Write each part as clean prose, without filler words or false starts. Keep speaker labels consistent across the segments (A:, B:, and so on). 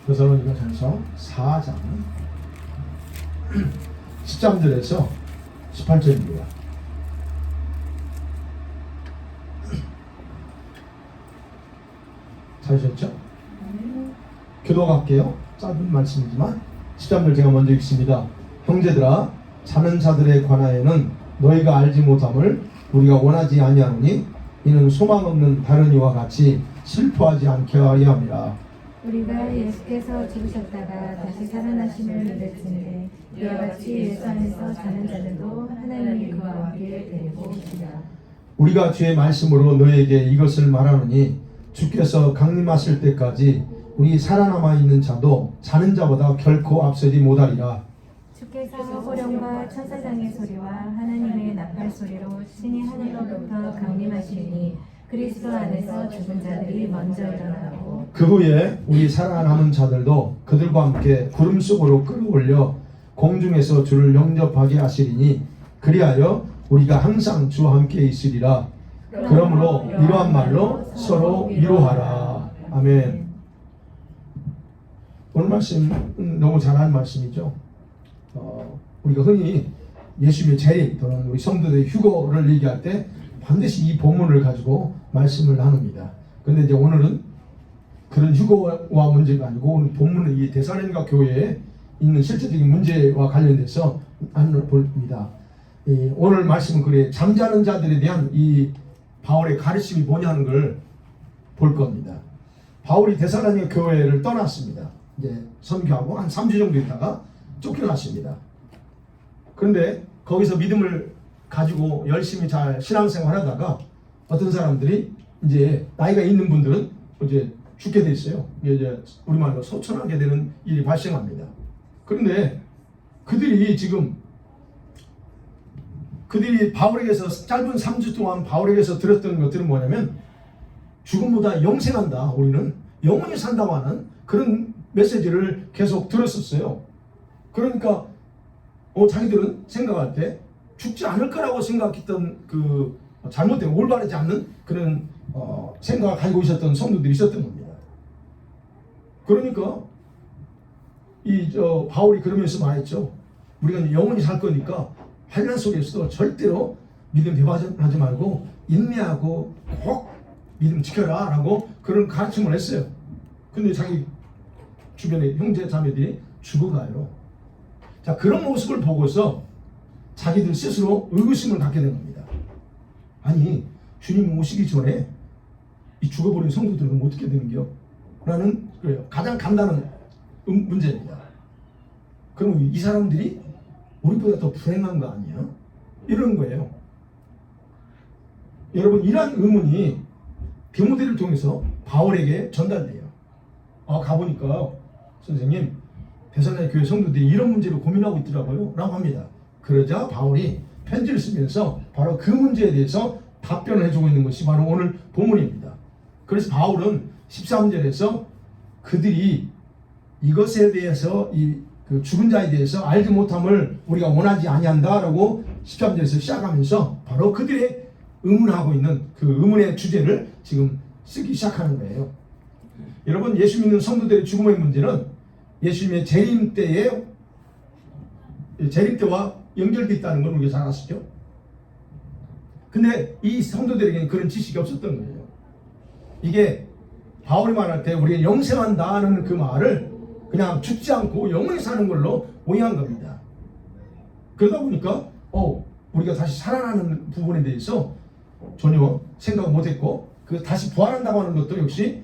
A: 데살로니가전서 4장 13절에서 18절입니다. 찾으셨죠? 교도할게요. 짧은 말씀이지만 13절 제가 먼저 읽습니다. 형제들아, 자는 자들에 관하여는 너희가 알지 못함을 우리가 원하지 아니하노니 이는 소망 없는 다른 이와 같이 슬퍼하지 않게 하려 함이라.
B: 우리가 예수께서 죽으셨다가 다시 살아나심을 믿을진데 이와 같이 예수 안에서 자는 자들도 하나님이 그와 함께 데리고 오시리라.
A: 우리가 주의 말씀으로 너희에게 이것을 말하노니 주께서 강림하실 때까지 우리 살아남아 있는 자도 자는 자보다 결코 앞서지 못하리라.
B: 주께서 호령과 천사장의 소리와 하나님의 나팔 소리로 신이 하늘로부터 강림하시니 그리스도 안에서 죽은 자들이 먼저 일어나고
A: 그 후에 우리 살아남은 자들도 그들과 함께 구름 속으로 끌어올려 공중에서 주를 영접하게 하시리니 그리하여 우리가 항상 주와 함께 있으리라. 그러므로 이러한 말로 서로 위로하라. 아멘. 오늘 말씀 너무 잘하는 말씀이죠. 우리가 흔히 예수님의 재림 또는 우리 성도들의 휴거를 얘기할 때 반드시 이 본문을 가지고 말씀을 나눕니다. 그런데 이제 오늘은 그런 휴거와 문제가 아니고 오늘 본문은 이 데살로니가 교회에 있는 실제적인 문제와 관련돼서 나눠봅니다. 오늘 말씀은 그래 잠자는 자들에 대한 이 바울의 가르침이 뭐냐는 걸 볼 겁니다. 바울이 데살로니가 교회를 떠났습니다. 이제 선교하고 한 3주 정도 있다가 쫓겨났습니다. 그런데 거기서 믿음을 가지고 열심히 잘 신앙생활 하다가 어떤 사람들이 이제 나이가 있는 분들은 이제 죽게 돼 있어요. 이제 우리말로 소천하게 되는 일이 발생합니다. 그런데 그들이 바울에게서 짧은 3주 동안 바울에게서 들었던 것들은 뭐냐면 죽음보다 영생한다. 우리는 영원히 산다고 하는 그런 메시지를 계속 들었었어요. 그러니까 자기들은 생각할 때 죽지 않을 거라고 생각했던 그 잘못된 올바르지 않는 그런 생각을 가지고 있었던 성도들이 있었던 겁니다. 그러니까 바울이 그러면서 말했죠. 우리가 영원히 살 거니까 환난 속에서도 절대로 믿음 배반하지 말고 인내하고 꼭 믿음 지켜라 라고 그런 가르침을 했어요. 근데 자기 주변의 형제 자매들이 죽어가요. 자, 그런 모습을 보고서 자기들 스스로 의구심을 갖게 된 겁니다. 아니, 주님 오시기 전에 이 죽어버린 성도들은 어떻게 되는겨? 라는 가장 간단한 문제입니다. 그럼 이 사람들이 우리보다 더 불행한 거 아니야? 이런 거예요. 여러분, 이러한 의문이 디모데를 통해서 바울에게 전달돼요. 가보니까 선생님, 데살로니가 교회 성도들이 이런 문제로 고민하고 있더라고요 라고 합니다. 그러자 바울이 편지를 쓰면서 바로 그 문제에 대해서 답변을 해주고 있는 것이 바로 오늘 본문입니다. 그래서 바울은 13절에서 그들이 이것에 대해서 그 죽은 자에 대해서 알지 못함을 우리가 원하지 아니한다 라고 13절에서 시작하면서 바로 그들의 의문하고 있는 그 의문의 주제를 지금 쓰기 시작하는 거예요. 여러분, 예수 믿는 성도들의 죽음의 문제는 예수님의 재림 때와 연결되어 있다는 걸 우리가 잘 아시죠? 근데 이 성도들에게는 그런 지식이 없었던 거예요. 이게 바울이 말할 때 우리가 영생한다는 그 말을 그냥 죽지 않고 영원히 사는 걸로 오해한 겁니다. 그러다 보니까 우리가 다시 살아나는 부분에 대해서 전혀 생각을 못했고 그 다시 부활한다고 하는 것도 역시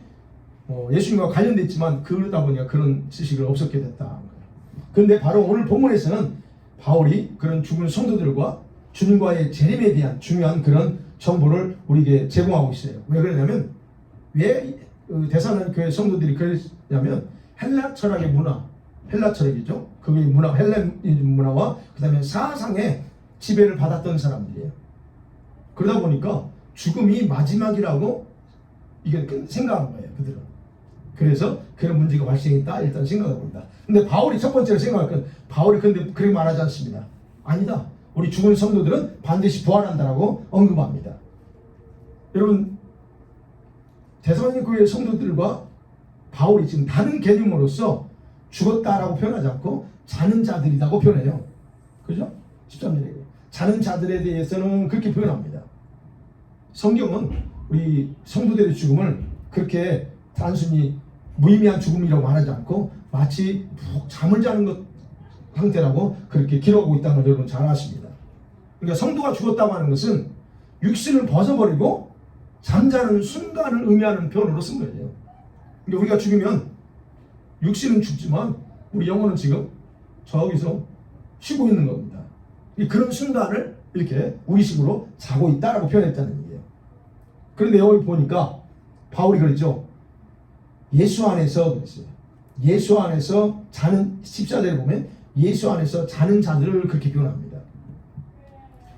A: 예수님과 관련됐지만 그러다 보니까 그런 지식을 없었게 됐다. 그런데 바로 오늘 본문에서는 바울이 그런 죽은 성도들과 주님과의 재림에 대한 중요한 그런 정보를 우리에게 제공하고 있어요. 왜 그러냐면 왜 데살로니가 교회 성도들이 그랬냐면 헬라 철학의 문화, 헬라 철학이죠. 그 문화, 헬레니즘 문화와 그 다음에 사상의 지배를 받았던 사람들이에요. 그러다 보니까 죽음이 마지막이라고 이게 생각한 거예요, 그들은. 그래서 그런 문제가 발생했다 일단 생각해 봅니다. 근데 바울이 첫 번째로 생각할 건 바울이 근데 그렇게 말하지 않습니다. 아니다. 우리 죽은 성도들은 반드시 부활한다라고 언급합니다. 여러분, 데살로니가 교회 성도들과 바울이 지금 다른 개념으로서 죽었다라고 표현하지 않고 자는 자들이라고 표현해요. 그죠? 13절에 자는 자들에 대해서는 그렇게 표현합니다. 성경은 우리 성도들의 죽음을 그렇게 단순히 무의미한 죽음이라고 말하지 않고 마치 푹 잠을 자는 것 상태라고 그렇게 기록하고 있다는 걸 여러분 잘 아십니다. 그러니까 성도가 죽었다고 하는 것은 육신을 벗어버리고 잠자는 순간을 의미하는 표현으로 쓴 거예요. 그러니까 우리가 죽으면 육신은 죽지만 우리 영혼은 지금 저기서 쉬고 있는 겁니다. 그런 순간을 이렇게 우리식으로 자고 있다라고 표현했다는 얘기예요. 그런데 여기 보니까 바울이 그랬죠. 예수 안에서 그랬어요. 예수 안에서 자는 14절에 보면 예수 안에서 자는 자들을 그렇게 표현합니다.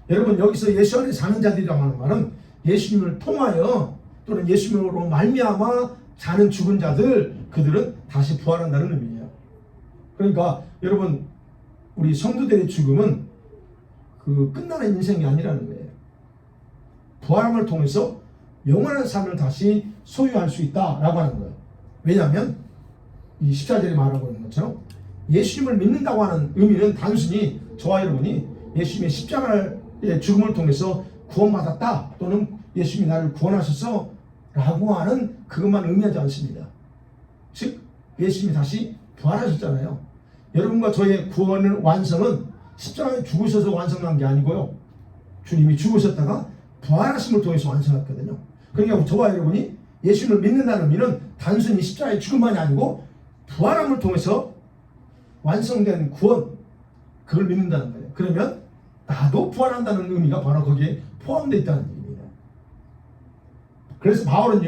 A: 여러분 여기서 예수 안에 자는 자들이라고 하는 말은 예수님을 통하여 또는 예수님으로 말미암아 자는 죽은 자들 그들은 다시 부활한다는 의미예요. 그러니까 여러분 우리 성도들의 죽음은 그 끝나는 인생이 아니라는 거예요. 부활함을 통해서 영원한 삶을 다시 소유할 수 있다라고 하는 거예요. 왜냐하면 이 14절에 말하고 있는 것처럼 예수님을 믿는다고 하는 의미는 단순히 저와 여러분이 예수님의 십자가의 죽음을 통해서 구원받았다 또는 예수님이 나를 구원하셔서 라고 하는 그것만 의미하지 않습니다. 즉 예수님이 다시 부활하셨잖아요. 여러분과 저의 구원의 완성은 십자가에 죽으셔서 완성한 게 아니고요. 주님이 죽으셨다가 부활하심을 통해서 완성했거든요. 그러니까 저와 여러분이 예수님을 믿는다는 의미는 단순히 십자가의 죽음만이 아니고 부활함을 통해서 완성된 구원 그걸 믿는다는 거예요. 그러면 나도 부활한다는 의미가 바로 거기에 포함되어 있다는 얘기입니다. 그래서 바울은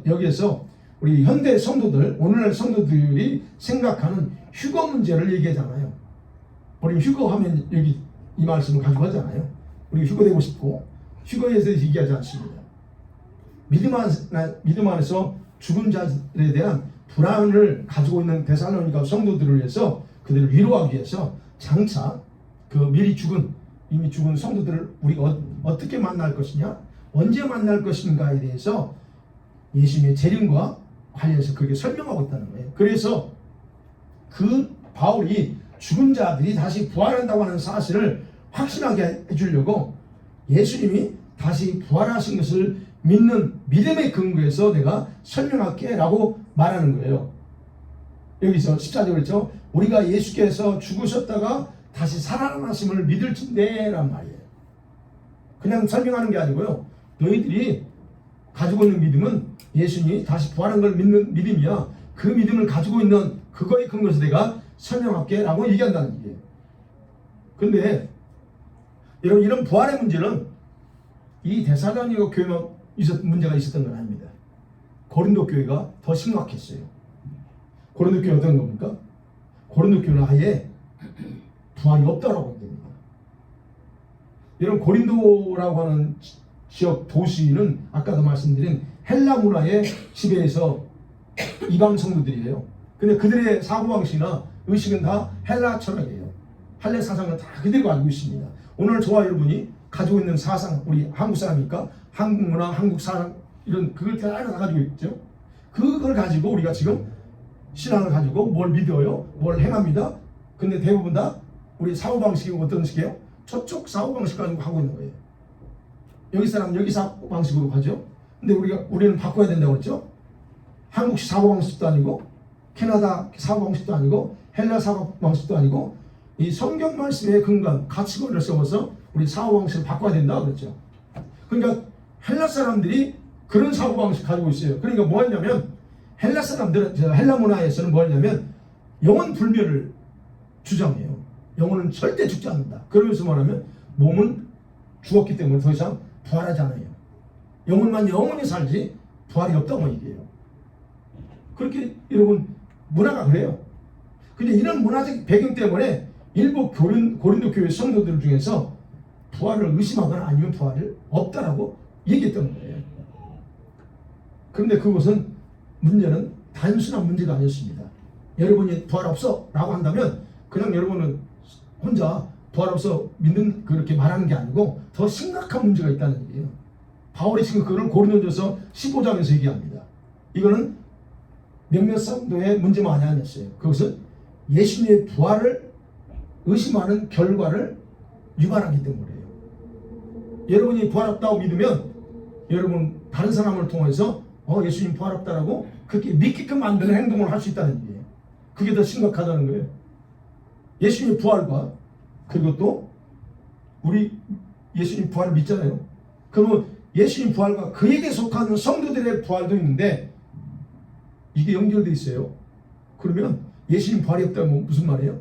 A: 여기에서 우리 현대 성도들, 오늘날 성도들이 생각하는 휴거 문제를 얘기하잖아요. 우리 휴거하면 여기 이 말씀을 가지고 하잖아요. 우리 휴거되고 싶고 휴거에 대해서 얘기하지 않습니다. 믿음 안에서 죽은 자들에 대한 불안을 가지고 있는 데살로니가 성도들을 위해서 그들을 위로하기 위해서 장차 그 이미 죽은 성도들을 우리가 어떻게 만날 것이냐, 언제 만날 것인가에 대해서 예수님의 재림과 관련해서 그렇게 설명하고 있다는 거예요. 그래서 그 바울이 죽은 자들이 다시 부활한다고 하는 사실을 확신하게 해주려고 예수님이 다시 부활하신 것을 믿는 믿음의 근거에서 내가 설명할게 라고 말하는 거예요. 여기서 14절 그랬죠. 우리가 예수께서 죽으셨다가 다시 살아나심을 믿을진대 란 말이에요. 그냥 설명하는 게 아니고요. 너희들이 가지고 있는 믿음은 예수님이 다시 부활한 걸 믿는 믿음이야. 그 믿음을 가지고 있는 그거에 근거해서 내가 설명할게 라고 얘기한다는 얘기예요. 근데 여러분 이런 부활의 문제는 이 데살로니가 교회만 문제가 있었던 건 아닙니다. 고린도 교회가 더 심각했어요. 고린도 교회 어떤 겁니까? 고린도 교회는 아예 부활이 없다라고 합니다. 여러분 고린도라고 하는 지역 도시는 아까도 말씀드린 헬라 문화의 지배에서 이방 성도들이에요. 근데 그들의 사고방식이나 의식은 다 헬라 철학이에요. 헬라 사상을 다 그대로 알고 있습니다. 오늘 저와 여러분이 가지고 있는 사상, 우리 한국 사람이니까 한국 문화, 한국 사상 이런 그걸 다 가지고 있죠. 그걸 가지고 우리가 지금 신앙을 가지고 뭘 믿어요, 뭘 행합니다. 근데 대부분 다 우리 사고방식이 어떤 식이에요? 저쪽 사고방식 가지고 하고 있는 거예요. 여기 사람 여기 사고방식으로 가죠. 근데 우리는 바꿔야 된다고 그랬죠. 한국식 사고방식도 아니고 캐나다 사고방식도 아니고 헬라 사고방식도 아니고 이 성경 말씀의 근간 가치관을 세워서 우리 사고방식을 바꿔야 된다 그랬죠. 그러니까 헬라 사람들이 그런 사고방식 가지고 있어요. 그러니까 뭐냐면 헬라 사람들은 헬라 문화에서는 뭐냐면 영원 불멸을 주장해요. 영혼은 절대 죽지 않는다. 그러면서 뭐냐면 몸은 죽었기 때문에 더 이상 부활하지 않아요. 영혼만 영원히 살지 부활이 없다고 얘기해요. 그렇게 여러분 문화가 그래요. 근데 이런 문화적 배경 때문에 일부 고린도 교회 성도들 중에서 부활을 의심하거나 아니면 부활을 없다라고 얘기했던 거예요. 그런데 그것은 문제는 단순한 문제가 아니었습니다. 여러분이 부활 없어 라고 한다면 그냥 여러분은 혼자 부활 없어 믿는 그렇게 말하는 게 아니고 더 심각한 문제가 있다는 얘기예요. 바울이 지금 그걸 고린도전서 15장에서 얘기합니다. 이거는 몇몇 성도의 문제만이 아니었어요. 그것은 예수님의 부활을 의심하는 결과를 유발하기 때문이에요. 여러분이 부활했다고 믿으면 여러분 다른 사람을 통해서 예수님 부활했다라고 그렇게 믿게끔 만드는 행동을 할 수 있다는 얘기예요. 그게 더 심각하다는 거예요. 예수님의 부활과 그리고 또 우리 예수님 부활을 믿잖아요. 그러면 예수님 부활과 그에게 속하는 성도들의 부활도 있는데 이게 연결되어 있어요. 그러면 예수님 부활이 없다면 무슨 말이에요?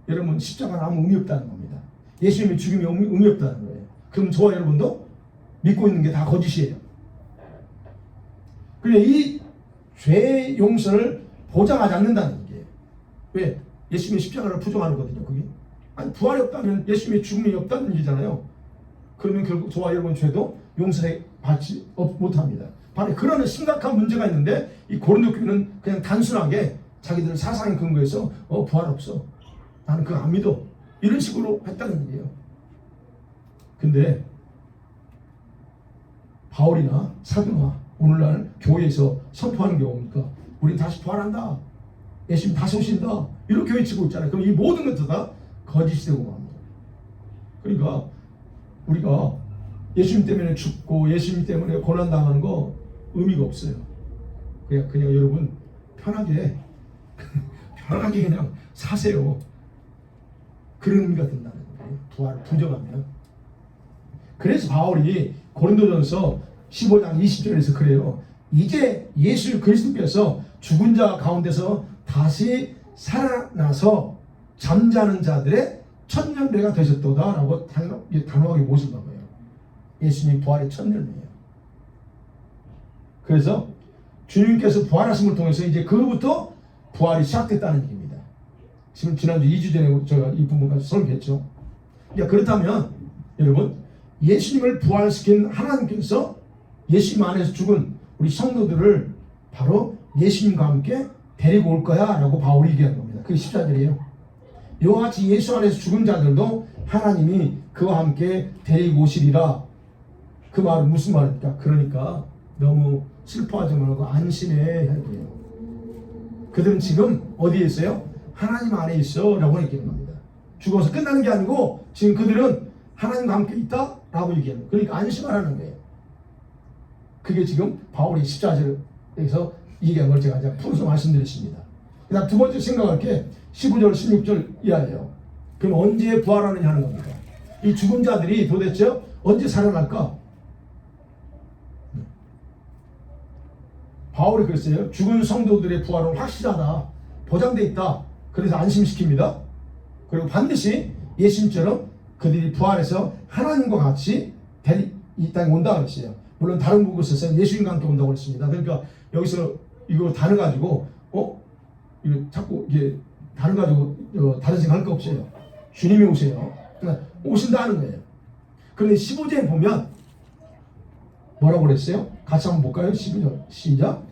A: 여러분 십자가는 아무 의미 없다는 겁니다. 예수님의 죽음이 의미 없다는 거예요. 그럼 저와 여러분도 믿고 있는 게 다 거짓이에요. 그러니까 이 죄의 용서를 보장하지 않는다는 얘기예요. 왜? 예수님의 십자가를 부정하는 거거든요. 그게 아니 부활이 없다면 예수님의 죽음이 없다는 얘기잖아요. 그러면 결국 저와 여러분 죄도 용서받지 못합니다. 바로 그런 심각한 문제가 있는데 이 고린도 교회는 그냥 단순하게 자기들 사상의 근거에서 부활 없어, 나는 그거 안 믿어, 이런 식으로 했다는 얘기예요. 근데 바울이나 사도나 오늘날 교회에서 선포하는 게 뭡니까? 우린 다시 부활한다, 예수님 다시 오신다, 이렇게 외치고 있잖아요. 그럼 이 모든 것도 다 거짓이 되고 맙니다. 그러니까 우리가 예수님 때문에 죽고 예수님 때문에 고난당하는 거 의미가 없어요. 그냥 여러분 편하게 그냥 사세요. 그런 의미가 된다는 거예요. 부활을 부정하면. 그래서 바울이 고린도전서 15장 20절에서 그래요. 이제 예수 그리스도께서 죽은 자 가운데서 다시 살아나서 잠자는 자들의 첫열매가 되셨도다 라고 단호하게 모신다 거예요. 예수님 부활의 첫열매예요. 그래서 주님께서 부활하심을 통해서 이제 그로부터 부활이 시작됐다는 얘기입니다. 지금 지난주 2주 전에 제가 이 부분까지 설명했죠. 그렇다면 여러분 예수님을 부활시킨 하나님께서 예수님 안에서 죽은 우리 성도들을 바로 예수님과 함께 데리고 올 거야 라고 바울이 얘기한 겁니다. 그게 14절이에요. 이와 같이 예수 안에서 죽은 자들도 하나님이 그와 함께 데리고 오시리라. 그 말은 무슨 말입니까? 그러니까 너무 슬퍼하지 말고 안심해 할 거예요. 그들은 지금 어디에 있어요? 하나님 안에 있어 라고 얘기하는 겁니다. 죽어서 끝나는 게 아니고 지금 그들은 하나님과 함께 있다 라고 얘기하는 거예요. 그러니까 안심하라는 거예요. 그게 지금 바울이 14절에서 얘기한 걸 제가 풀어서 말씀드렸습니다. 그 다음 두 번째 생각할 게 15절 16절 이하예요. 그럼 언제 부활하느냐 하는 겁니다. 이 죽은 자들이 도대체 언제 살아날까? 바울이 그랬어요. 죽은 성도들의 부활은 확실하다, 보장되어 있다. 그래서 안심시킵니다. 그리고 반드시 예수님처럼 그들이 부활해서 하나님과 같이 이 땅에 온다고 그랬어요. 물론 다른 곳에서 예수님과 함께 온다고 그랬습니다. 그러니까 여기서 이거 단어 가지고 이거 자꾸 이게 단어 가지고 다른 생각할 거 없어요. 주님이 오세요. 그러니까 오신다는 거예요. 그런데 15절에 보면 뭐라고 그랬어요? 같이 한번 볼까요? 12절 시작.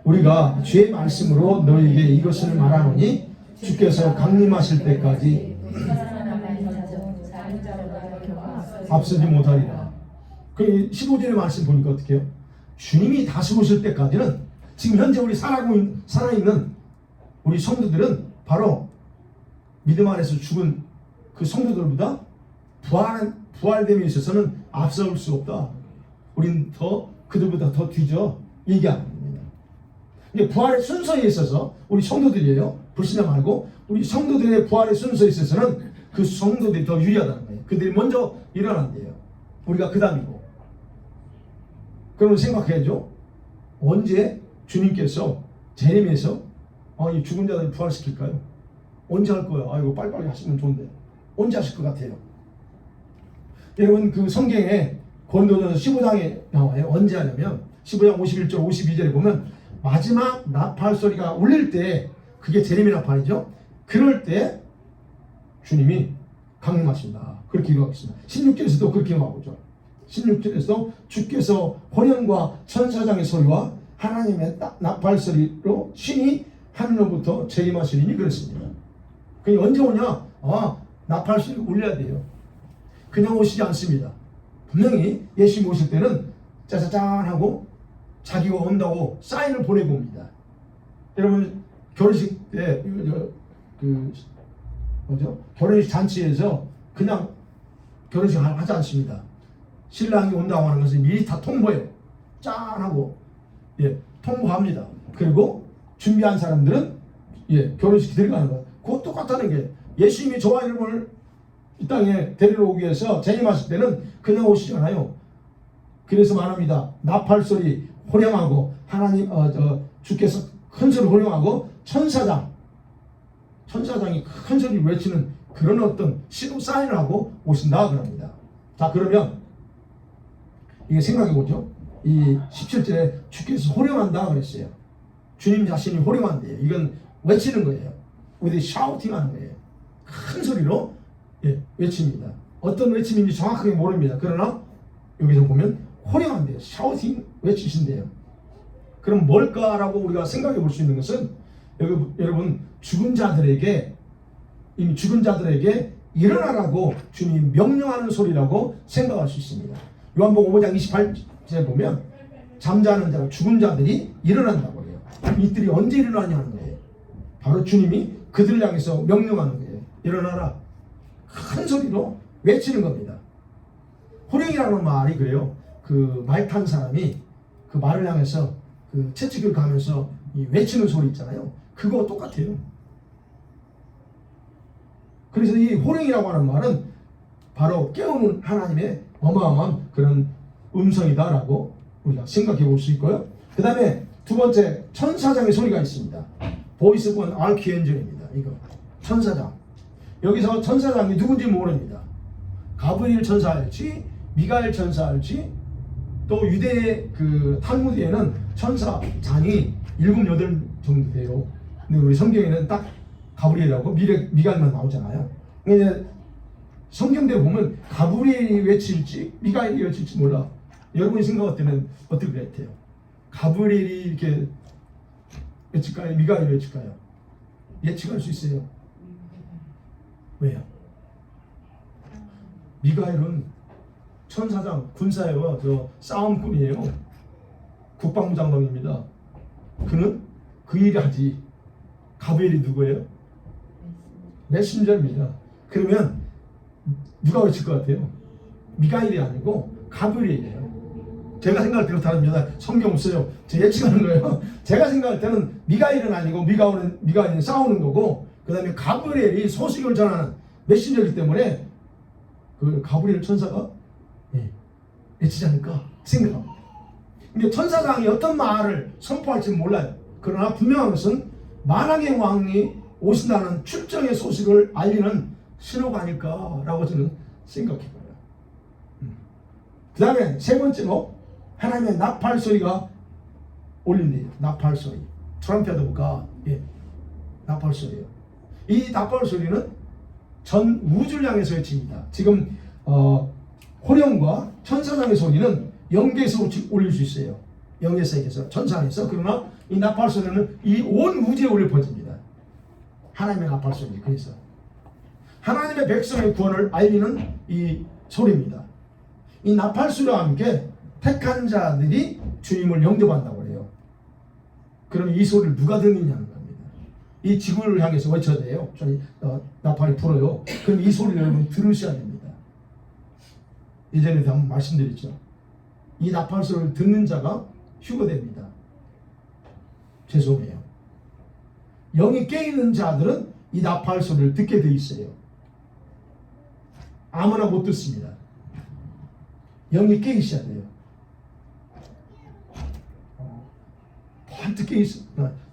A: 우리가 주의 말씀으로 너희에게 이것을 말하노니 주께서 강림하실 때까지 앞서지 못하리라. 그 15절의 말씀 보니까 어떻게 해요? 주님이 다시 오실 때까지는 지금 현재 우리 살아있는 우리 성도들은 바로 믿음 안에서 죽은 그 성도들보다 부활됨에 있어서는 앞서올 수 없다. 우린 그들보다 더 뒤져 얘기하는 겁니다. 부활의 순서에 있어서 우리 성도들이에요. 불신자 말고 우리 성도들의 부활의 순서에 있어서는 그 성도들이 더 유리하다는 거예요. 그들이 먼저 일어난대요. 우리가 그 다음이고. 그러면 생각해야죠. 언제 주님께서 재림에서 이 죽은 자들 부활시킬까요? 언제 할 거야? 이거 빨리빨리 하시면 좋은데 언제 하실 것 같아요? 여러분 그 성경에 고린도전서 15장에 나와요. 언제 하냐면 15장 51절 52절에 보면 마지막 나팔 소리가 울릴 때 그게 재림의 나팔이죠. 그럴 때 주님이 강림하신다. 그렇게 기록하고 있습니다. 16절에서도 그렇게 기록하고 있죠. 16절에서 주께서 호련과 천사장의 소리와 하나님의 나팔 소리로 신이 하늘로부터 재림하시리니 그랬습니다. 그게 언제 오냐? 나팔 소리가 울려야 돼요. 그냥 오시지 않습니다. 분명히 예수님 오실 때는 짜자잔 하고 자기가 온다고 사인을 보내봅니다. 여러분 결혼식 때 뭐죠? 결혼식 잔치에서 그냥 결혼식 하지 않습니다. 신랑이 온다고 하는 것은 미리 다 통보해요. 짠 하고 통보합니다. 그리고 준비한 사람들은 결혼식 들어가는 거예요. 그거 똑같다는 게 예수님이 저와 여러분을 이 땅에 데리러 오기 위해서 재림하실 때는 그냥 오시잖아요. 그래서 말합니다. 나팔소리 호령하고 하나님 주께서 큰 소리 호령하고 천사장이 큰 소리 외치는 그런 어떤 신호 사인을 하고 오신다 그럽니다. 자, 그러면 이게 생각해 보죠. 이 17절에 주께서 호령한다 그랬어요. 주님 자신이 호령한대요. 이건 외치는 거예요. 우리 샤우팅 하는 거예요. 큰 소리로 외칩니다. 어떤 외침인지 정확하게 모릅니다. 그러나 여기서 보면 호령한대요. 샤우팅 외치신대요. 그럼 뭘까라고 우리가 생각해 볼 수 있는 것은 여러분 죽은 자들에게 일어나라고 주님 명령하는 소리라고 생각할 수 있습니다. 요한복음 5장 28절에 보면 잠자는 자, 죽은 자들이 일어난다고 해요. 이들이 언제 일어나냐는 거예요. 바로 주님이 그들을 향해서 명령하는 거예요. 일어나라. 큰 소리로 외치는 겁니다. 호령이라는 말이 그래요. 그 말 탄 사람이 그 말을 향해서 그 채찍을 가면서 외치는 소리 있잖아요. 그거 똑같아요. 그래서 이 호령이라고 하는 말은 바로 깨우는 하나님의 어마어마한 그런 음성이다라고 우리가 생각해 볼 수 있고요. 그 다음에 두 번째 천사장의 소리가 있습니다. 보이스 오브 아키엔젤입니다. 이거 천사장. 여기서 천사장이 누군지 모릅니다. 가브리엘 천사일지 미가엘 천사일지 또 유대의 그 탈무드에는 천사장이 7, 8 정도 돼요. 근데 우리 성경에는 딱 가브리엘하고 미가엘만 나오잖아요. 근데 성경대로 보면 가브리엘이 외칠지 미가엘이 외칠지 몰라. 여러분이 생각할 때는 어떻게 같아요? 가브리엘이 이렇게 외칠까요? 미가엘이 외칠까요? 예측할 수 있어요. 왜요? 미가엘은 천사장, 군사예요. 저 싸움꾼이에요. 국방부 장관입니다. 그는 그 일을 하지. 가브리엘이 누구예요? 메신저입니다. 그러면 누가 외칠 것 같아요? 미가엘이 아니고 가브리엘이에요. 제가 생각할 때는 다릅니다. 성경 없어요. 제 예측하는 거예요. 제가 생각할 때는 미가엘은 아니고 미가엘은 싸우는 거고, 그 다음에 가브리엘이 소식을 전하는 메신저이기 때문에 그 가브리엘 천사가 외치지 않을까 생각합니다. 근데 천사장이 어떤 말을 선포할지는 몰라요. 그러나 분명한 것은 만왕의 왕이 오신다는 출정의 소식을 알리는 신호가 아닐까라고 저는 생각해봐요. 그 다음에 세 번째로 하나님의 나팔 소리가 울린대요. 나팔 소리. 트럼펫 오브 갓. 나팔 소리예요. 이 나팔 소리는 전 우주를 향해서 외칩니다. 지금 호령과 천사장의 소리는 영계에서 울릴 수 있어요. 영계 세계에서 천상에서. 그러나 이 나팔 소리는 이 온 우주에 울려 퍼집니다. 하나님의 나팔 소리. 그래서 하나님의 백성의 구원을 알리는 이 소리입니다. 이 나팔 소리와 함께 택한 자들이 주님을 영접한다고 해요. 그럼 이 소리를 누가 듣느냐는 겁니다. 이 지구를 향해서 외쳐야 돼요. 나팔이 불어요. 그럼 이 소리를 여러분 들으셔야 됩니다. 예전에도 한번 말씀드렸죠. 이 나팔 소리를 듣는 자가 휴거됩니다. 죄송해요. 영이 깨있는 자들은 이 나팔 소리를 듣게 돼 있어요. 아무나 못 듣습니다. 영이 깨 있어야 돼요. 반드시 깨 있어.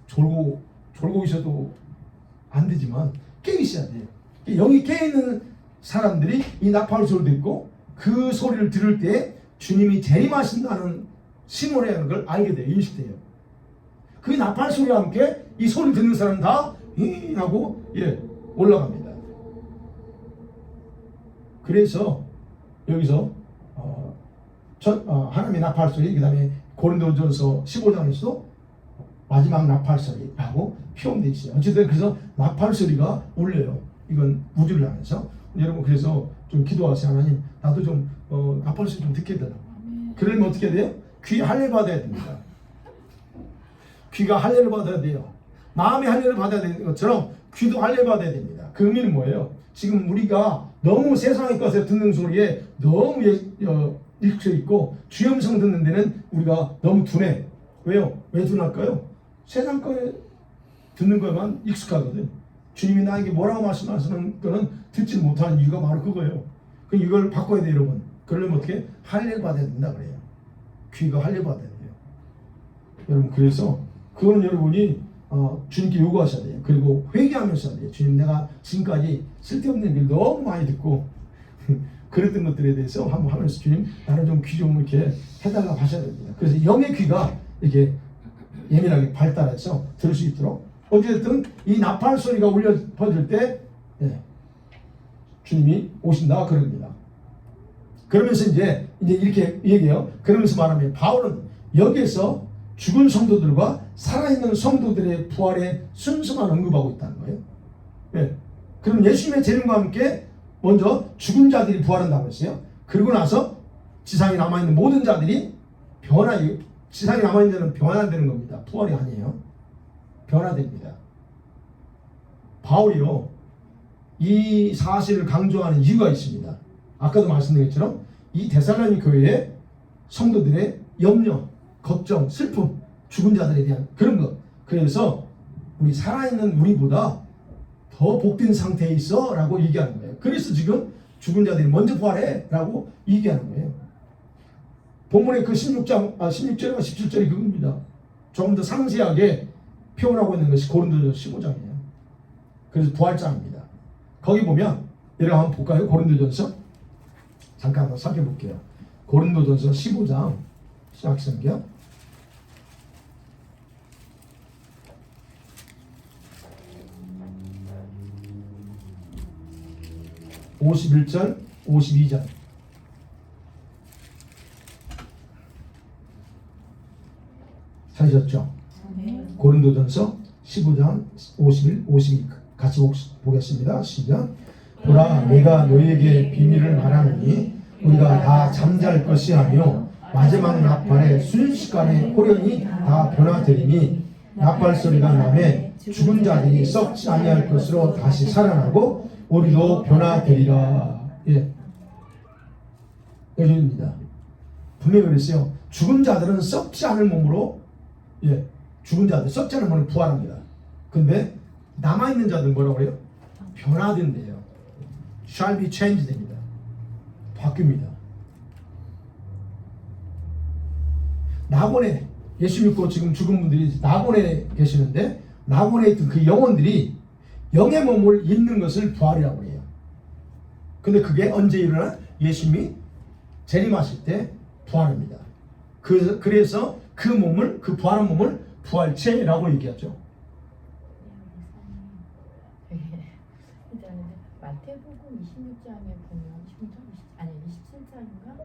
A: 졸고 있어도 안 되지만 깨 있어야 돼요. 영이 깨 있는 사람들이 이 나팔 소리를 듣고 그 소리를 들을 때 주님이 재림하신다는 신호라는 걸 알게 돼요. 인식돼요. 그 나팔 소리와 함께 이 소리 듣는 사람 다 하고 올라갑니다. 그래서 여기서 하나님의 나팔 소리, 그 다음에 고린도전서 15장에서도 마지막 나팔 소리라고 표현되어 있어요. 어쨌든 그래서 나팔 소리가 울려요. 이건 우주를 향해서. 여러분 그래서 좀 기도하세요. 하나님 나도 좀 나팔 소리 좀 듣게 되라고. 그러면 어떻게 돼요? 귀 할례 받아야 됩니다. 귀가 할례를 받아야 돼요. 마음의 할례를 받아야 되는 것처럼 귀도 할례 받아야 됩니다. 그 의미는 뭐예요? 지금 우리가 너무 세상의 것에 듣는 소리에 너무 익혀 있고 주의 음성 듣는 데는 우리가 너무 둔해. 왜요? 왜 둔할까요? 세상 거에 듣는 것만 익숙하거든. 주님이 나에게 뭐라고 말씀하시는 거는 듣지 못하는 이유가 바로 그거예요. 그 이걸 바꿔야 돼요, 여러분. 그러려면 어떻게? 할례를 받아야 된다 그래요. 귀가 할례 받아야 돼요. 여러분, 그래서 그거는 여러분이 주님께 요구하셔야 돼요. 그리고 회개하면서 해야 돼요. 주님, 내가 지금까지 쓸데없는 일 너무 많이 듣고 그랬던 것들에 대해서 한번 하면서 주님, 나는 좀 귀 좀 이렇게 해달라고 하셔야 됩니다. 그래서 영의 귀가 이렇게 예민하게 발달해서 들을 수 있도록, 어쨌든 이 나팔 소리가 울려 퍼질 때 주님이 오신다 그럽니다. 그러면서 이제 이렇게 얘기해요. 그러면서 말하면 바울은 여기에서 죽은 성도들과 살아있는 성도들의 부활에 순수만 언급하고 있다는 거예요. 그럼 예수님의 재림과 함께 먼저 죽은 자들이 부활한다고 했어요. 그리고 나서 지상에 남아있는 모든 자들이 지상에 남아있는 자는 변화되는 겁니다. 부활이 아니에요. 변화됩니다. 바울이요, 이 사실을 강조하는 이유가 있습니다. 아까도 말씀드린 것처럼 이 데살로니 교회의 성도들의 염려, 걱정, 슬픔, 죽은 자들에 대한 그런 것. 그래서 우리 살아있는 우리보다 더 복된 상태에 있어 라고 얘기하는 거예요. 그래서 지금 죽은 자들이 먼저 부활해 라고 얘기하는 거예요. 본문의 그 16절과 17절이 그겁니다. 조금 더 상세하게 표현하고 있는 것이 고린도전서 15장이에요. 그래서 부활장입니다. 거기 보면 여러분 한번 볼까요? 고린도전서 잠깐 한번 살펴볼게요. 고린도전서 15장 시작성경 51절 52절 찾으셨죠?
B: 네.
A: 고린도전서 15장 51, 52 같이 보겠습니다. 시작. 보라, 내가 너희에게 비밀을 말하노니 우리가 다 잠잘 것이 아니요 마지막 나팔에 순식간에 호련히 다 변화되리니 나팔 소리가 나매 죽은 자들이 썩지 아니할 것으로 다시 살아나고 우리도 변화되리라. 여기입니다. 분명히 그랬어요. 죽은 자들은 썩지 않을 몸으로 죽은 자들 썩지 않을 몸으로 부활합니다. 근데 남아있는 자들 뭐라고 그래요? 변화된대요. shall be changed 됩니다. 바뀝니다. 낙원에 예수 믿고 지금 죽은 분들이 낙원에 계시는데 낙원에 있던 그 영혼들이 영의 몸을 입는 것을 부활이라고 해요. 근데 그게 언제 일어나? 예수님이 재림하실 때 부활합니다. 그래서 그 몸을, 그 부활한 몸을 부활체라고 얘기하죠.
C: 마태복음 26장에 보면 27장인가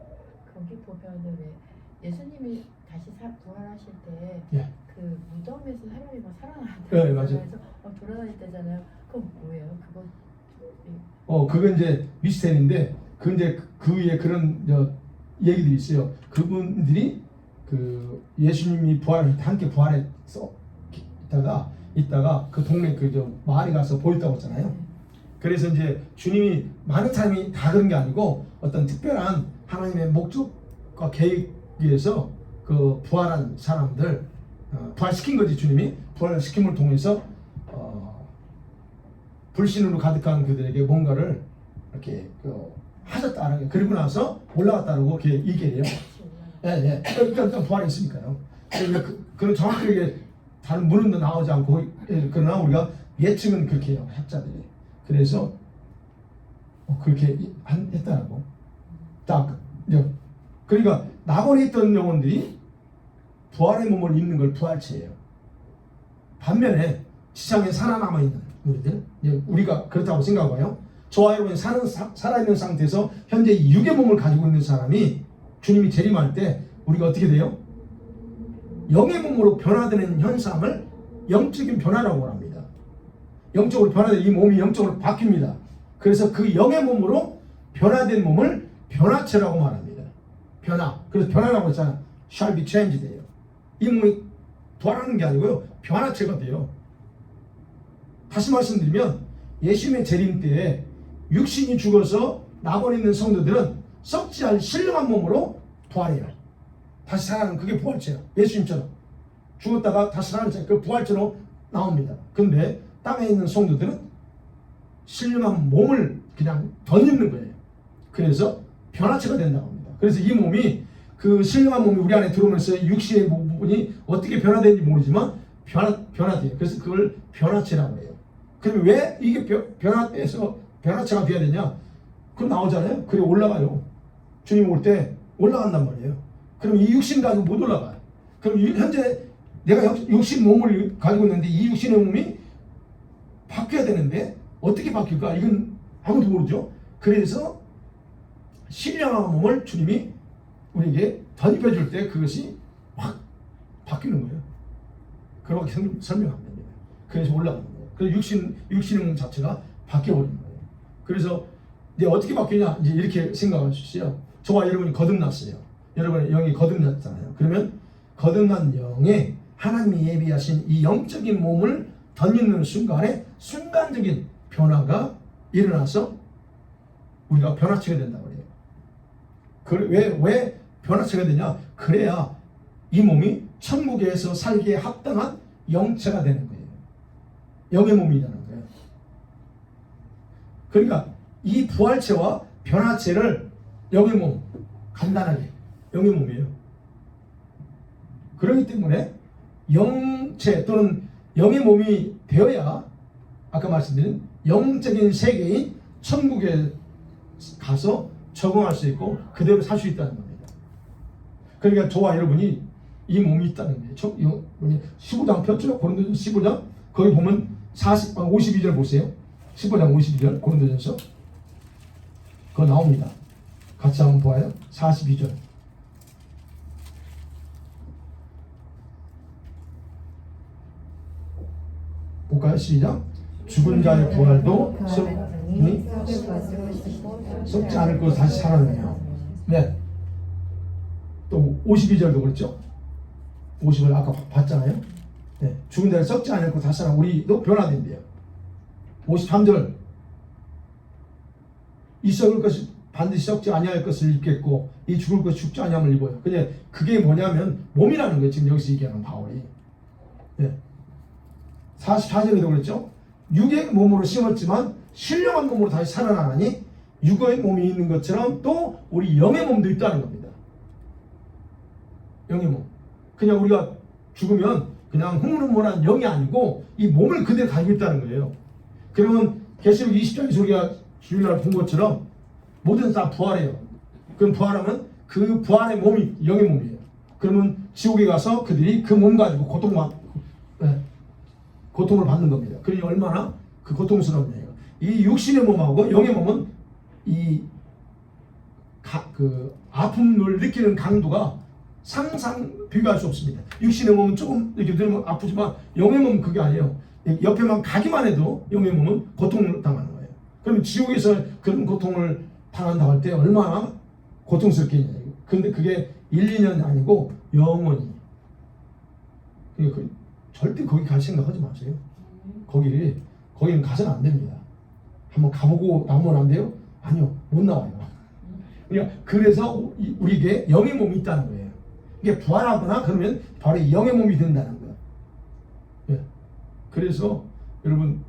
C: 거기 보면은 왜 예수님이 다시 부활하실 때 그 무덤에서 사람이 막 살아나는데
A: 맞아요.
C: 돌아다닐 때잖아요. 그건 뭐예요?
A: 그건 이제 미스테리인데 그 이제 그 위에 그런 얘기들이 있어요. 그분들이 그 예수님이 부활할 때 함께 부활해서 있다가 그 동네 마을에 가서 보였다고 했잖아요. 그래서 이제 주님이 많은 사람이 다 그런 게 아니고 어떤 특별한 하나님의 목적과 계획 위해서 그 부활한 사람들 부활시킨 거지. 주님이 부활시킴을 통해서 불신으로 가득한 그들에게 뭔가를 이렇게 하셨다는 거예요. 그리고 나서 올라갔다고 이렇게 얘기해요. 그러니까 부활했으니까요. 그런 정확하게 다른 문은도 나오지 않고 그러나 우리가 예측은 그렇게 해요. 학자들이. 그래서 그렇게 했다라고. 그러니까 낙원에 있던 영혼들이 부활의 몸을 입는 걸 부활체예요. 반면에 지상에 살아남아 있는 우리들, 우리가 그렇다고 생각해요. 저와 여러분이 살아있는 상태에서 현재 이 육의 몸을 가지고 있는 사람이 주님이 재림할 때 우리가 어떻게 돼요? 영의 몸으로 변화되는 현상을 영적인 변화라고 합니다. 영적으로 변화된 이 몸이 영적으로 바뀝니다. 그래서 그 영의 몸으로 변화된 몸을 변화체라고 말합니다. 변화. 그래서 변화라고 했잖아요. shall be changed 돼요. 이 몸이 부활하는 게 아니고요. 변화체가 돼요. 다시 말씀드리면 예수님의 재림 때에 육신이 죽어서 낙원에 있는 성도들은 썩지 않을 신령한 몸으로 부활해요. 다시 살아나는 그게 부활체예요. 예수님처럼 죽었다가 다시 살아나는 그 부활체로 나옵니다. 근데 땅에 있는 성도들은 신령한 몸을 그냥 덧입는 거예요. 그래서 변화체가 된다고 합니다. 그래서 이 몸이 그 신령한 몸이 우리 안에 들어오면서 육신의 부분이 어떻게 변화되는지 모르지만 변화돼요. 그래서 그걸 변화체라고 해요. 그러면 왜 이게 변화돼서 변화체가 돼야 되냐? 그럼 나오잖아요. 그래 올라가요. 주님 올 때 올라간단 말이에요. 그럼 이 육신 가지고 못 올라가요. 그럼 현재 내가 육신 몸을 가지고 있는데 이 육신의 몸이 바뀌어야 되는데 어떻게 바뀔까? 이건 아무도 모르죠. 그래서 신령한 몸을 주님이 우리에게 덧입혀 줄 때 그것이 확 바뀌는 거예요. 그렇게 설명하면 됩니다. 그래서 올라가는 거예요. 그래서 육신의 몸 자체가 바뀌어버리는 거예요. 그래서 이제 어떻게 바뀌냐? 이제 이렇게 생각하십시오. 저와 여러분이 거듭났어요. 여러분의 영이 거듭났잖아요. 그러면 거듭난 영에 하나님이 예비하신 이 영적인 몸을 덧입는 순간에 순간적인 변화가 일어나서 우리가 변화체가 된다고 해요. 왜 변화체가 되냐? 그래야 이 몸이 천국에서 살기에 합당한 영체가 되는 거예요. 영의 몸이라는 거예요. 그러니까 이 부활체와 변화체를 영의 몸, 간단하게 영의 몸이에요. 그렇기 때문에 영체 또는 영의 몸이 되어야 아까 말씀드린 영적인 세계인 천국에 가서 적응할 수 있고 그대로 살 수 있다는 겁니다. 그러니까 저와 여러분이 이 몸이 있다는 거예요. 15장 폈죠? 고린도전서 15장 거기 보면 52절 보세요. 15장 52절 고린도전서 그거 나옵니다. 같이 한번 보아요. 42절 볼까요? 시작. 죽은 자의 부활도 썩지 않을 것을 다시 살아내며. 네. 또 52절도 그렇죠. 50을 아까 봤잖아요. 네. 죽은 자를 썩지 않을 것 다시 살아 우리도 변화된대요. 53절 이 썩을 것이 반드시 썩지 아니할 것을 입겠고 이 죽을 것이 죽지 아니함을 입어요. 근데 그게 뭐냐면 몸이라는 거예요. 지금 여기서 얘기하는 바울이. 네. 44절에도 그랬죠. 육의 몸으로 심었지만 신령한 몸으로 다시 살아나니 육의 몸이 있는 것처럼 또 우리 영의 몸도 있다는 겁니다. 영의 몸. 그냥 우리가 죽으면 그냥 흐물흐물한 영이 아니고 이 몸을 그대로 가지고 있다는 거예요. 그러면 계시록 20장에서 우리가 주일날 본 것처럼 모든 다 부활해요. 그럼 부활하면 그 부활의 몸이 영의 몸이에요. 그러면 지옥에 가서 그들이 그 몸 가지고 고통을 받는 겁니다. 그러니 얼마나 그 고통스럽네요. 이 육신의 몸하고 영의 몸은 그 아픔을 느끼는 강도가 상상 비교할 수 없습니다. 육신의 몸은 조금 이렇게 들으면 아프지만 영의 몸은 그게 아니에요. 옆에만 가기만 해도 영의 몸은 고통을 당하는 거예요. 그러면 지옥에서 그런 고통을 당한다고 할 때 얼마나 고통스럽겠냐. 근데 그게 1, 2년이 아니고 영원히. 그러니까 절대 거기 갈 생각하지 마세요. 거기는 가서는 안 됩니다. 한번 가보고 나오면 안 돼요? 아니요, 못 나와요. 그러니까 그래서 우리에게 영의 몸이 있다는 거예요. 이게 부활하거나 그러면 바로 영의 몸이 된다는 거예요. 예. 그래서 여러분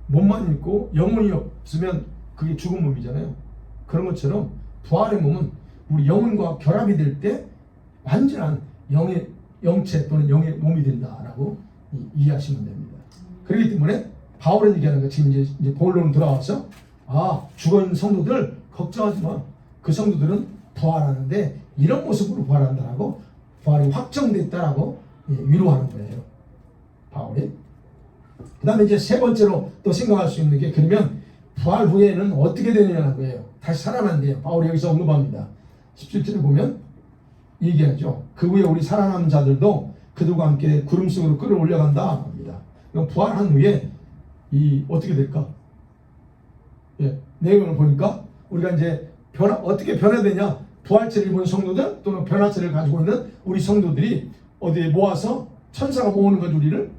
A: 몸만 있고 영혼이 없으면 그게 죽은 몸이잖아요. 그런 것처럼 부활의 몸은 우리 영혼과 결합이 될 때 완전한 영의 영체 또는 영의 몸이 된다라고 이해하시면 됩니다. 그렇기 때문에 바울은 얘기하는 거 지금 이제 본론으로 돌아와서 죽어있는 성도들 걱정하지 마. 그 성도들은 부활하는데 이런 모습으로 부활한다라고 부활이 확정됐다라고 위로하는 거예요. 바울이. 그 다음에 이제 세 번째로 또 생각할 수 있는 게 그러면 부활 후에는 어떻게 되느냐는 거예요. 다시 살아난대요. 바울이 여기서 언급합니다. 17절에 보면 얘기하죠. 그 후에 우리 살아남은 자들도 그들과 함께 구름 속으로 끌어올려간다 합니다. 부활한 후에 어떻게 될까? 내용을 보니까 우리가 이제 어떻게 변화되냐? 부활체를 입은 성도들 또는 변화체를 가지고 있는 우리 성도들이 어디에 모아서 천사가 모으는 거죠. 우리를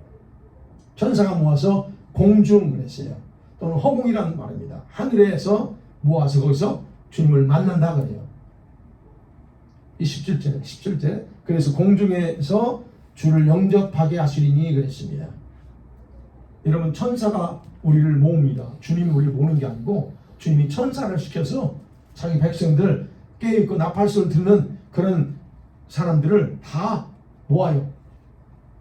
A: 천사가 모아서 공중 그랬어요. 또는 허공이라는 말입니다. 하늘에서 모아서 거기서 주님을 만난다 그래요. 이 17절. 그래서 공중에서 주를 영접하게 하시리니 그랬습니다. 여러분, 천사가 우리를 모읍니다. 주님이 우리를 모으는 게 아니고 주님이 천사를 시켜서 자기 백성들, 깨어있고 나팔소를 듣는 그런 사람들을 다 모아요.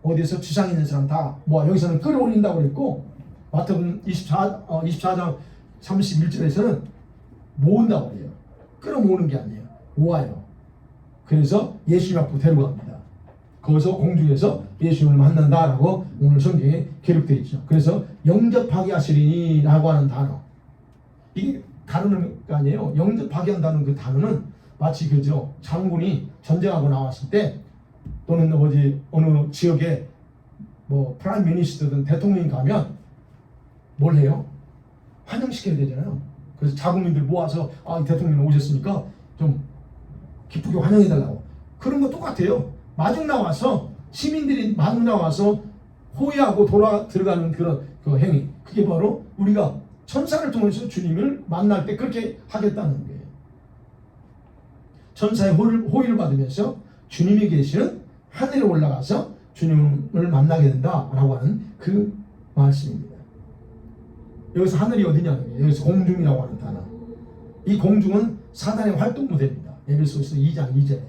A: 어디에서 지상에 있는 사람 다 모아. 여기서는 끌어올린다고 그랬고, 마태복음 24장 31절에서는 모은다고 그래요. 끌어모으는 게 아니에요. 모아요. 그래서 예수님 앞으로 데려갑니다. 거기서 공중에서 예수님을 만난다라고 오늘 성경에 기록되어 있죠. 그래서 영접하게 하시리니 라고 하는 단어, 이게 다루는 거 아니에요. 영접하게 한다는 그 단어는 마치 그죠, 장군이 전쟁하고 나왔을 때, 또는 어느 지역에 뭐 프라임 미니스터든 대통령이 가면 뭘 해요? 환영시켜야 되잖아요. 그래서 자국민들 모아서 이 대통령 오셨으니까 좀 기쁘게 환영해달라고. 그런 거 똑같아요. 마중 나와서 시민들이 마중 나와서 호위하고 들어가는 그런 그 행위, 그게 바로 우리가 천사를 통해서 주님을 만날 때 그렇게 하겠다는 거예요. 천사의 호의를 받으면서 주님이 계시는 하늘에 올라가서 주님을 만나게 된다라고 하는 그 말씀입니다. 여기서 하늘이 어디냐는 거예요. 여기서 공중이라고 하는 단어. 이 공중은 사단의 활동 무대입니다. 에베소서 2장 2절에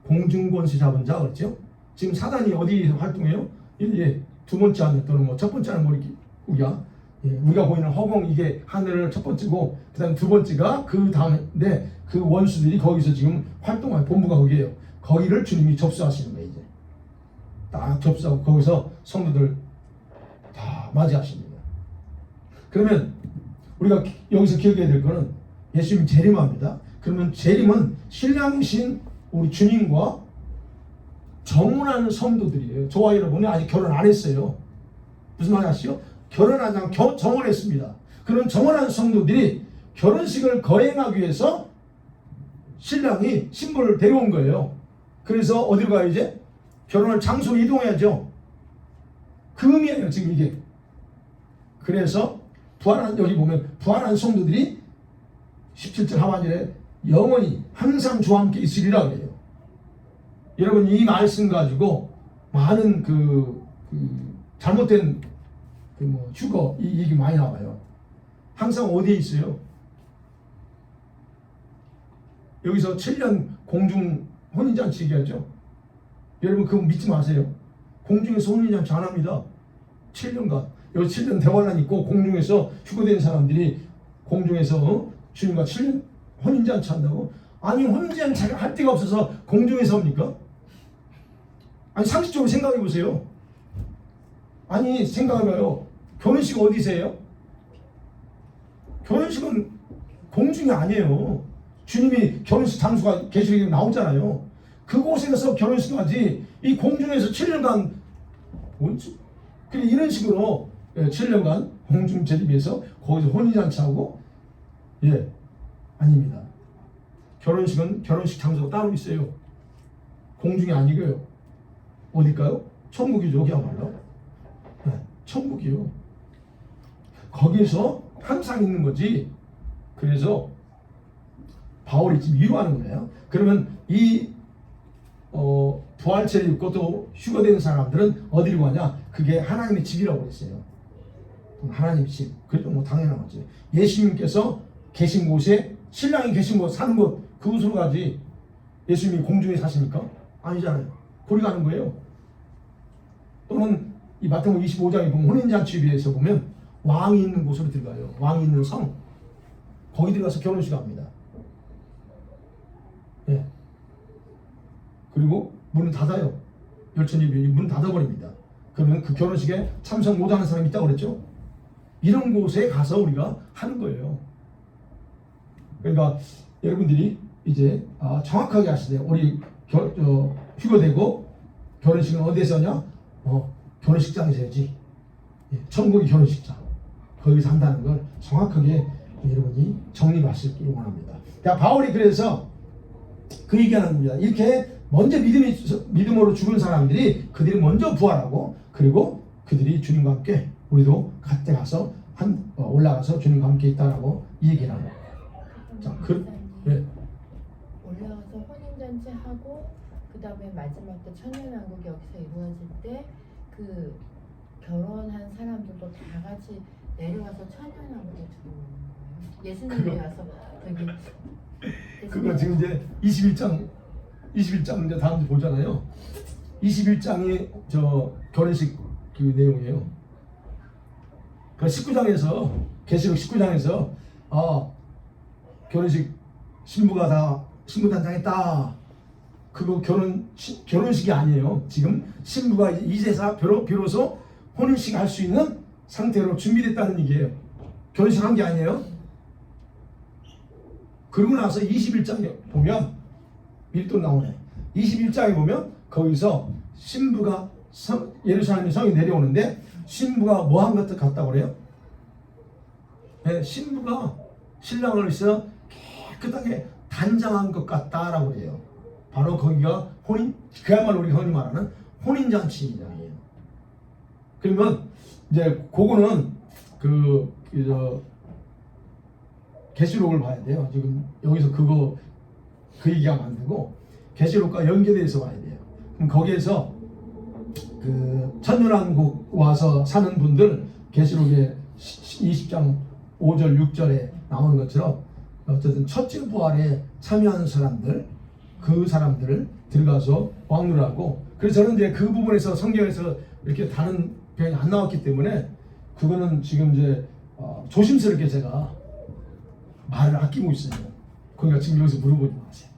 A: 공중권세 잡은 자 그렇죠? 지금 사단이 어디에서 활동해요? 두 번째 하늘 또는 뭐 첫 번째 하늘 우리가 보이는 허공, 이게 하늘을 첫 번째고, 그 다음 두 번째가 그 다음인데, 그 원수들이 거기서 지금 활동하는 본부가 거기에요. 거기를 주님이 접수하시는 거예요. 이제 딱 접수하고 거기서 성도들 다 맞이하십니다. 그러면 우리가 여기서 기억해야 될 거는 예수님 재림합니다. 그러면 재림은 신랑이신 우리 주님과 정혼하는 성도들이에요. 저와 여러분이 아직 결혼 안 했어요. 무슨 말 아시죠? 결혼하지 않고 정혼했습니다. 그런 정혼한 성도들이 결혼식을 거행하기 위해서 신랑이 신부를 데려온 거예요. 그래서 어디로 가요 이제? 결혼할 장소로 이동해야죠. 그 의미예요 지금 이게. 그래서 여기 보면 부활한 성도들이 17절 하반절에 영원히 항상 주와 함께 있으리라 그래요. 여러분, 이 말씀 가지고 많은 잘못된 휴거 이 얘기 많이 나와요. 항상 어디에 있어요? 여기서 7년 공중 혼인잔치 얘기하죠. 여러분 그거 믿지 마세요. 공중에서 혼인잔치 안 합니다. 7년간 여기 7년 대환란 있고 공중에서 휴거된 사람들이 공중에서 주님과 7년 혼인잔치 한다고? 아니, 혼인잔치 할 데가 없어서 공중에서 합니까? 아니, 상식적으로 생각해 보세요. 아니, 생각해봐요. 결혼식 어디서 해요? 결혼식은 공중이 아니에요. 주님이 결혼식 장소가 계시록에 나오잖아요. 그곳에 가서 결혼식 하지, 이 공중에서 7년간 이런 식으로 7년간 공중 재림해서 거기서 혼인잔치하고, 아닙니다. 결혼식은 결혼식 장소가 따로 있어요. 공중이 아니고요. 어딜까요? 천국이죠, 그야말로. 천국이요. 거기서 항상 있는 거지. 그래서 바울이 지금 위로하는 거예요. 그러면 이 부활체를 입고 또 휴거된 사람들은 어디로 가냐? 그게 하나님의 집이라고 그랬어요. 하나님의 집. 그래도 뭐 당연한 거지. 예수님께서 계신 곳에, 신랑이 계신 곳, 사는 곳, 그곳으로 가지. 예수님이 공중에 사십니까? 아니잖아요. 거기 가는 거예요. 또는 이 마태복음 25장에 보면 혼인잔치에서 보면 왕이 있는 곳으로 들어가요. 왕이 있는 성. 거기 들어가서 결혼식 합니다. 그리고 문을 닫아요. 열천예비원이 문을 닫아버립니다. 그러면 그 결혼식에 참석 못하는 사람이 있다고 그랬죠? 이런 곳에 가서 우리가 하는 거예요. 그러니까 여러분들이 이제 정확하게 하시세요. 우리 휴거되고 결혼식은 어디에서 하냐? 결혼식장에서 해야지. 천국의 결혼식장. 거기서 한다는 걸 정확하게 여러분이 정립하시길 원합니다. 바울이 그래서 그 얘기하는 겁니다. 이렇게 먼저 믿음으로 죽은 사람들이 그들이 먼저 부활하고, 그리고 그들이 주님과 함께 우리도 그때 가서 올라가서 주님과 함께 있다라고 얘기를 하는 거예요. 자, 네.
C: 올라가서 혼인잔치 하고 그 다음에 마지막 때 천년왕국이 여기서 이루어질 때 그 결혼한 사람들도 다 같이 내려와서 천년왕국에 들어오는 거예요. 예수님이
A: 그거-
C: 와서 저기
A: 그거 지금 이제 21장 이제 다음 주 보잖아요. 21장이 저 결혼식 그 내용이에요. 그 19장에서 계시록 19장에서 결혼식 신부가 신부 단장했다. 그거 결혼식이 아니에요. 지금 신부가 이제서 비로소 혼인식 할 수 있는 상태로 준비됐다는 얘기예요. 결혼식 한 게 아니에요. 그러고 나서 21장에 보면 밀도 나오네. 21장에 보면 거기서 신부가 예루살렘 성이 내려오는데 신부가 뭐 한 것 같다고 그래요? 네, 신부가 신랑을 위해서 깨끗하게 단장한 것 같다라고 그래요. 바로 거기가 그야말로 우리가 흔히 말하는 혼인잔치장이에요. 그러면 이제 그거는 계시록을 봐야 돼요. 지금 여기서 그 얘기가 안 되고 계시록과 연계돼서 봐야 돼요. 그럼 거기에서 그 천년왕국 와서 사는 분들 계시록에 20장 5절 6절에 나오는 것처럼 어쨌든 첫째 부활에 참여하는 사람들 그 사람들을 들어가서 왕노라고. 그래서 저는 이제 그 부분에서 성경에서 이렇게 다른 표현이 안 나왔기 때문에 그거는 지금 이제 조심스럽게 제가 말을 아끼고 있어요. 그러니까 지금 여기서 물어보지 마세요.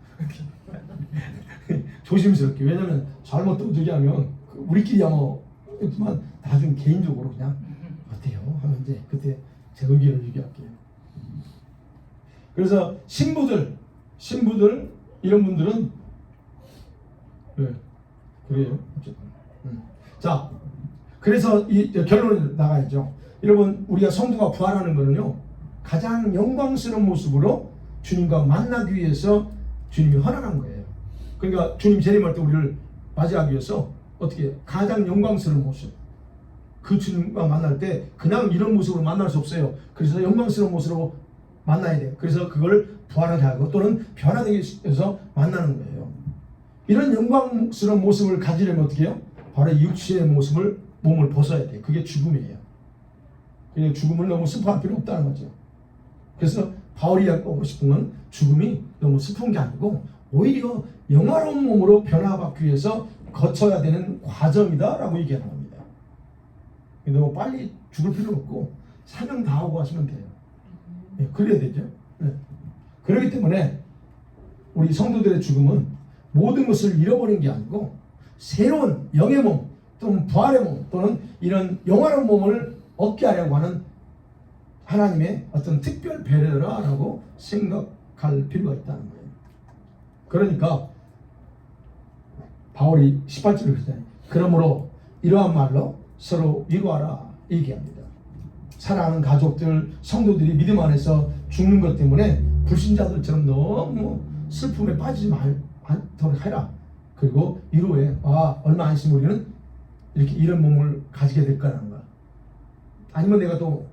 A: 조심스럽게. 왜냐면 잘못 저기 하면 우리끼리 뭐 했지만 나중에 개인적으로 그냥 어때요? 하면 이제 그때 제 의견을 얘기할게요. 그래서 신부들 이런 분들은 그래요. 어쨌든. 자, 그래서 이 결론이 나가야죠. 여러분 우리가 성도가 부활하는 거는요 가장 영광스러운 모습으로 주님과 만나기 위해서 주님이 허락한 거예요. 그러니까 주님 재림할 때 우리를 맞이하기 위해서 어떻게 가장 영광스러운 모습 그 주님과 만날 때 그냥 이런 모습으로 만날 수 없어요. 그래서 영광스러운 모습으로 만나야 돼요. 그래서 그걸 부활하게 하고 또는 변화되기 위해서 만나는 거예요. 이런 영광스러운 모습을 가지려면 어떻게 해요? 바로 이 육신의 몸을 벗어야 돼요. 그게 죽음이에요. 그냥 죽음을 너무 슬퍼할 필요 없다는 거죠. 그래서 바울이 하고 싶은 건 죽음이 너무 슬픈 게 아니고 오히려 영화로운 몸으로 변화받기 위해서 거쳐야 되는 과정이다라고 얘기하는 겁니다. 너무 빨리 죽을 필요 없고 사명 다 하고 하시면 돼요. 네, 그래야 되죠. 네. 그렇기 때문에 우리 성도들의 죽음은 모든 것을 잃어버린 게 아니고 새로운 영의 몸 또는 부활의 몸 또는 이런 영화로운 몸을 얻게 하려고 하는 하나님의 어떤 특별 배려라고 생각할 필요가 있다는 거예요. 그러니까 바울이 18절을 그러잖아요. 그러므로 이러한 말로 서로 위로하라 얘기합니다. 사랑하는 가족들, 성도들이 믿음 안에서 죽는 것 때문에 불신자들처럼 너무 슬픔에 빠지지 않도록 해라. 그리고 위로해. 얼마 안 있으면 우리는 이렇게 이런 몸을 가지게 될 거라는 거야. 아니면 내가 또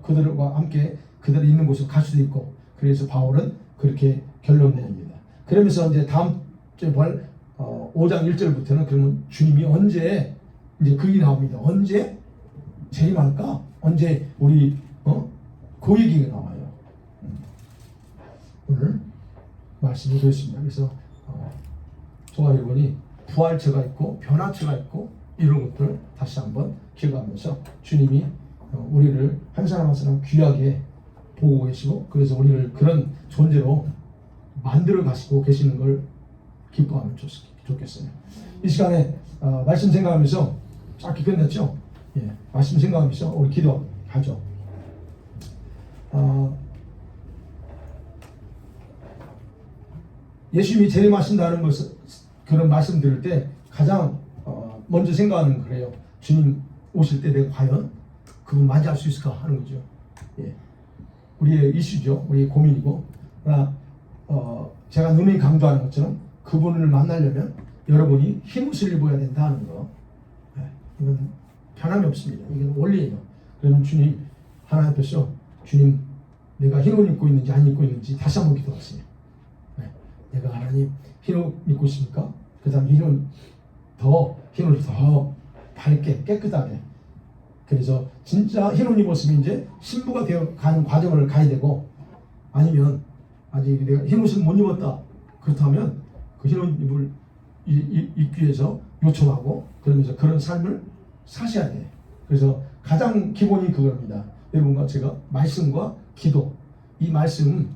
A: 그들과 함께 그들이 있는 곳으로 갈 수도 있고. 그래서 바울은 그렇게 결론 내립니다. 그러면서 이제 다음 주에 볼 5장 1절부터는 그러면 주님이 언제 이제 그게 나옵니다. 언제 재림할까? 언제 우리 그 얘기가 나와요. 오늘 말씀이 되었습니다. 그래서 저와 여러분이 부활체가 있고 변화체가 있고 이런 것들 다시 한번 기억하면서 주님이 우리를 한 사람 한 사람 귀하게 보고 계시고 그래서 우리를 그런 존재로 만들어 가시고 계시는 걸 기뻐하면 좋겠어요. 이 시간에 말씀 생각하면서 짧게 끝냈죠? 예, 말씀 생각하면서 우리 기도하죠. 예수님이 재림하신다는 것을 그런 말씀 들을 때 가장 먼저 생각하는 건 그래요. 주님 오실 때 내가 과연 그분 맞이할 수 있을까 하는 거죠. 예. 우리의 이슈죠. 우리의 고민이고. 그러나 제가 누누이 강조하는 것처럼 그분을 만나려면 여러분이 힘을 입어야 된다는 거. 예. 이건 변함이 없습니다. 이게 원리예요. 그러면 주님 하나님 앞에서 주님 내가 흰 옷 입고 있는지 안 입고 있는지 다시 한번 기도하세요. 네. 내가 하나님 흰 옷 입고 있습니까? 그 다음 흰 옷을 더 밝게 깨끗하게, 그래서 진짜 흰 옷 입었으면 이제 신부가 되어 가는 과정을 가야 되고, 아니면 아직 내가 흰 옷을 못 입었다 그렇다면 그 흰 옷 입기 위해서 요청하고 그러면서 그런 삶을 사셔야 돼. 그래서 가장 기본이 그겁니다. 여러분과 제가 말씀과 기도, 이 말씀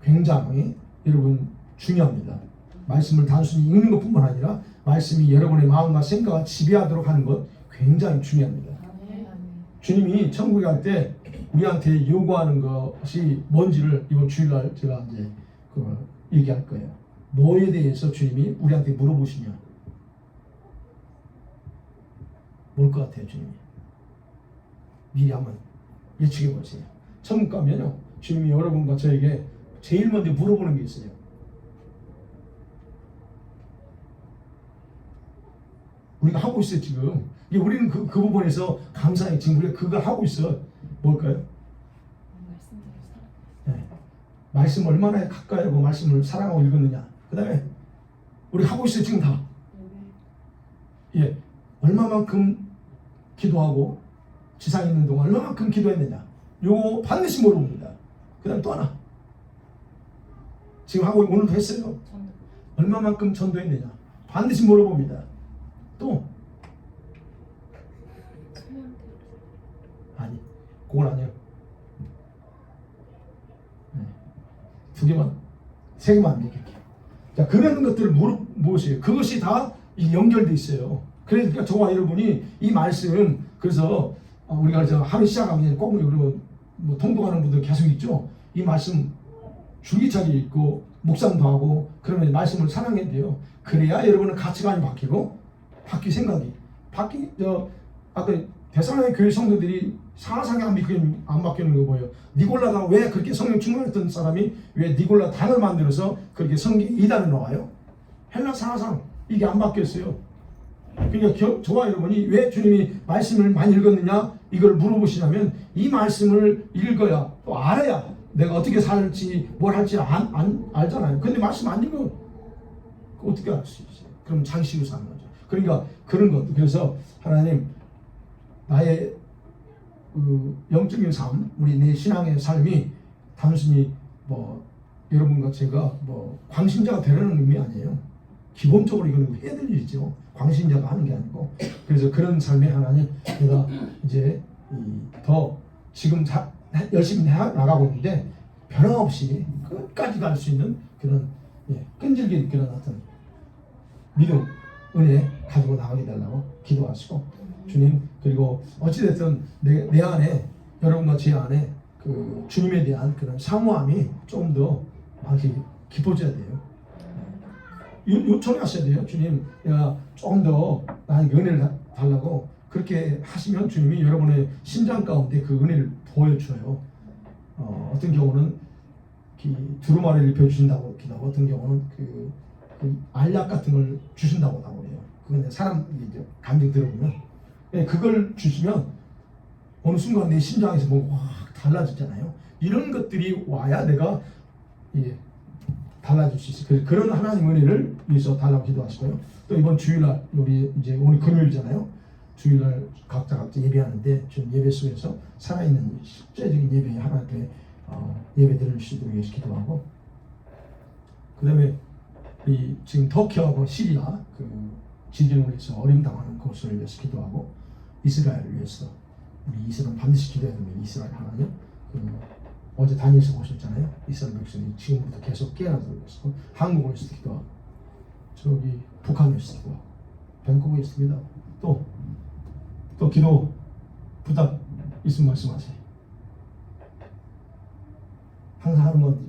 A: 굉장히 여러분 중요합니다. 말씀을 단순히 읽는 것뿐만 아니라 말씀이 여러분의 마음과 생각을 지배하도록 하는 것 굉장히 중요합니다. 주님이 천국에 갈 때 우리한테 요구하는 것이 뭔지를 이번 주일날 제가 이제 얘기할 거예요. 뭐에 대해서 주님이 우리한테 물어보시냐? 뭘 것 같아요, 주님이? 미리 한번 예측해 보세요. 천국 가면요, 주님이 여러분과 저에게 제일 먼저 물어보는 게 있어요. 우리가 하고 있어요, 지금. 우리는 그 부분에서 감사해. 지금 우리가 그걸 하고 있어. 뭘까요? 네. 말씀 얼마나 가까이 하고 말씀을 사랑하고 읽었느냐. 그 다음에 우리 하고 있어요, 지금 다. 예, 얼마만큼 기도하고 지상에 있는 동안 얼마만큼 기도했느냐. 요거 반드시 물어봅니다. 그 다음 또 하나. 지금 하고 오늘도 했어요. 얼마만큼 전도했느냐. 반드시 물어봅니다. 또 아니, 그건 아니에요. 네. 두 개만, 세 개만 안 얘기할게요. 자, 그런 것들을 무엇이에요? 그것이 다 연결돼 있어요. 그러니까 저와 여러분이 이 말씀, 그래서 우리가 하루 시작하면 꼭 뭐 통독하는 분들 계속 있죠. 이 말씀 줄기차게 읽고 묵상도 하고 그러면 말씀을 사랑해야 돼요. 그래야 여러분은 가치관이 바뀌고 바뀔 생각이 아까 데살로니가 교회 성도들이 상하상에 안 바뀌는 거 보여요. 니골라가 왜 그렇게 성령 충만했던 사람이 왜 니골라 당을 만들어서 그렇게 성경 이단을 놓아요? 헬라 상하상 이게 안 바뀌었어요. 그러니까 저와 여러분이 왜 주님이 말씀을 많이 읽었느냐 이걸 물어보시냐면 이 말씀을 읽어야 또 알아야 내가 어떻게 살지 뭘 할지 알잖아요. 근데 말씀 안 읽으면 어떻게 알 수 있어요? 그럼 장식으로 사는 거죠. 그러니까 그런 것. 그래서 하나님 나의 영적인 삶, 우리 내 신앙의 삶이 단순히 뭐 여러분과 제가 뭐 광신자가 되려는 의미 아니에요. 기본적으로 이거는 해야 될 일이죠. 광신자가 하는 게 아니고. 그래서 그런 삶에 하나님 내가 이제 더 지금 열심히 나가고 있는데 변함없이 끝까지 갈 수 있는 그런 끈질긴 그런 어떤 믿음, 은혜 가지고 나가게 달라고 기도하시고, 주님, 그리고 어찌됐든 내 안에, 여러분과 제 안에 그 주님에 대한 그런 사모함이 좀 더 많이 깊어져야 돼요. 요청하셔야 돼요. 주님, 내가 좀 더 나에게 은혜를 달라고. 그렇게 하시면 주님이 여러분의 심장 가운데 그 은혜를 보여줘요. 어떤 경우는 두루마리를 입혀주신다고 기도하고, 어떤 경우는 그 알약 같은 걸 주신다고 하고 그래요. 그건 사람 감정 들어보면 그걸 주시면 어느 순간 내 심장에서 뭔가 확 달라지잖아요. 이런 것들이 와야 내가 달라질 수 있어요. 그런 하나님 은혜를 위해서 달라고 기도하시고요. 또 이번 주일날 우리 이제 오늘 금요일이잖아요. 주일날 각자 예배하는데 좀 예배 속에서 살아있는 실제적인 예배 하나님께 예배 드릴 수 있도록 위해서 기도하고, 그 다음에 지금 터키하고 시리아 그 지진을 위해서 어림당하는 것을 위해서 기도하고, 이스라엘을 위해서 우리 이스라엘 반드시 기도해야 됩니다. 이스라엘 하나님 어제 다니엘서 보셨잖아요. 이스라엘 백성이 지금부터 계속 깨어나도록 위해서 한국을 위해서 기도하고, 저기 북한을 위해서 기도하고, 밴쿠버에 있습니다. 또 기도 부탁 있으면 말씀하세요. 항상 하는 거지.